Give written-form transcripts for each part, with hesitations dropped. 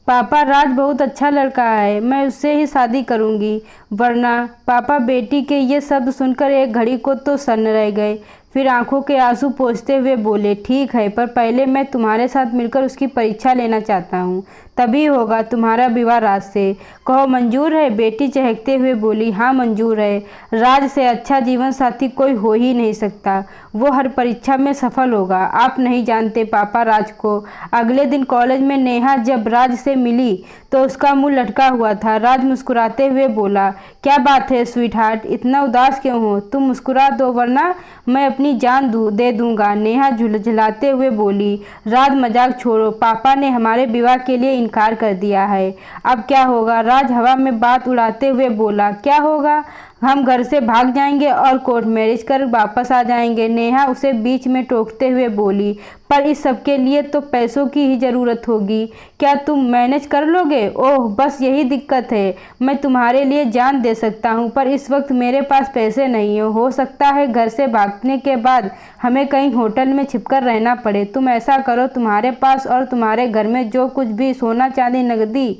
पापा, राज बहुत अच्छा लड़का है, मैं उससे ही शादी करूंगी। वरना। पापा बेटी के ये शब्द सुनकर एक घड़ी को तो सन्न रह गए, फिर आंखों के आंसू पोंछते हुए बोले, ठीक है, पर पहले मैं तुम्हारे साथ मिलकर उसकी परीक्षा लेना चाहता हूँ, तभी होगा तुम्हारा विवाह राज से। कहो मंजूर है? बेटी चहकते हुए बोली, हाँ मंजूर है। राज से अच्छा जीवन साथी कोई हो ही नहीं सकता। वो हर परीक्षा में सफल होगा। आप नहीं जानते पापा राज को। अगले दिन कॉलेज में नेहा जब राज से मिली तो उसका मुंह लटका हुआ था। राज मुस्कुराते हुए बोला, क्या बात है स्वीट हार्ट, इतना उदास क्यों हो? तुम मुस्कुरा दो वरना मैं अपनी जान दे दूंगा। नेहा झुलझुलाते हुए बोली, राज मजाक छोड़ो, पापा ने हमारे विवाह के लिए इनकार कर दिया है। अब क्या होगा? राज हवा में बात उड़ाते हुए बोला, क्या होगा? हम घर से भाग जाएंगे और कोर्ट मैरिज कर वापस आ जाएंगे। नेहा उसे बीच में टोकते हुए बोली, पर इस सब के लिए तो पैसों की ही ज़रूरत होगी। क्या तुम मैनेज कर लोगे? ओह बस यही दिक्कत है। मैं तुम्हारे लिए जान दे सकता हूँ, पर इस वक्त मेरे पास पैसे नहीं हो सकता है घर से भागने के बाद हमें कहीं होटल में छिपकर रहना पड़े। तुम ऐसा करो, तुम्हारे पास और तुम्हारे घर में जो कुछ भी सोना चांदी नकदी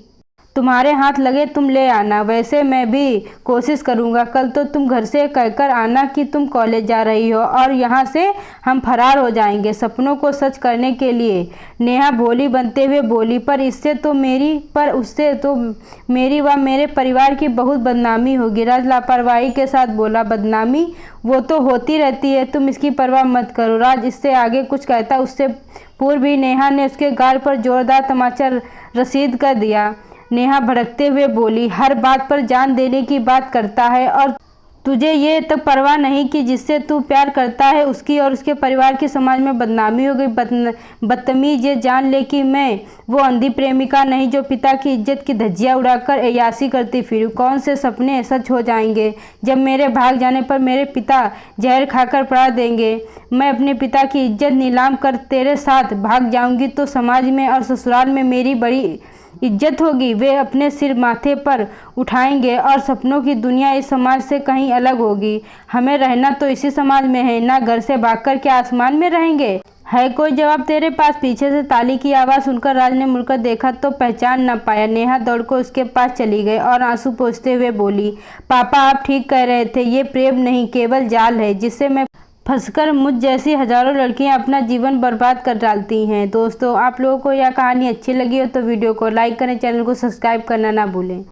तुम्हारे हाथ लगे तुम ले आना। वैसे मैं भी कोशिश करूंगा। कल तो तुम घर से कहकर आना कि तुम कॉलेज जा रही हो और यहाँ से हम फरार हो जाएंगे सपनों को सच करने के लिए। नेहा भोली बनते हुए बोली, उससे तो मेरी व मेरे परिवार की बहुत बदनामी होगी। राज लापरवाही के साथ बोला, बदनामी? वो तो होती रहती है, तुम इसकी परवाह मत करो। राज इससे आगे कुछ कहता उससे पूर्व ही नेहा ने उसके गाल पर जोरदार तमाचा रसीद कर दिया। नेहा भड़कते हुए बोली, हर बात पर जान देने की बात करता है और तुझे ये तक परवाह नहीं कि जिससे तू प्यार करता है उसकी और उसके परिवार की समाज में बदनामी हो गई। बदतमीज, ये जान ले कि मैं वो अंधी प्रेमिका नहीं जो पिता की इज्जत की धज्जियां उड़ाकर अय्याशी करती फिरूं। कौन से सपने सच हो जाएंगे जब मेरे भाग जाने पर मेरे पिता जहर खाकर पड़ा देंगे। मैं अपने पिता की इज्जत नीलाम कर तेरे साथ भाग जाऊंगी तो समाज में और ससुराल में मेरी बड़ी इज्जत होगी। वे अपने सिर माथे पर उठाएंगे और सपनों की दुनिया इस समाज से कहीं अलग होगी। हमें रहना तो इसी समाज में है ना, घर से भागकर क्या आसमान में रहेंगे? है कोई जवाब तेरे पास? पीछे से ताली की आवाज़ सुनकर राज ने मुड़कर देखा तो पहचान न पाया। नेहा दौड़कर उसके पास चली गई और आंसू पोंछते हुए बोली, पापा आप ठीक कह रहे थे, ये प्रेम नहीं केवल जाल है जिससे मैं फंसकर मुझ जैसी हजारों लड़कियां अपना जीवन बर्बाद कर डालती हैं। दोस्तों, आप लोगों को यह कहानी अच्छी लगी हो तो वीडियो को लाइक करें, चैनल को सब्सक्राइब करना ना भूलें।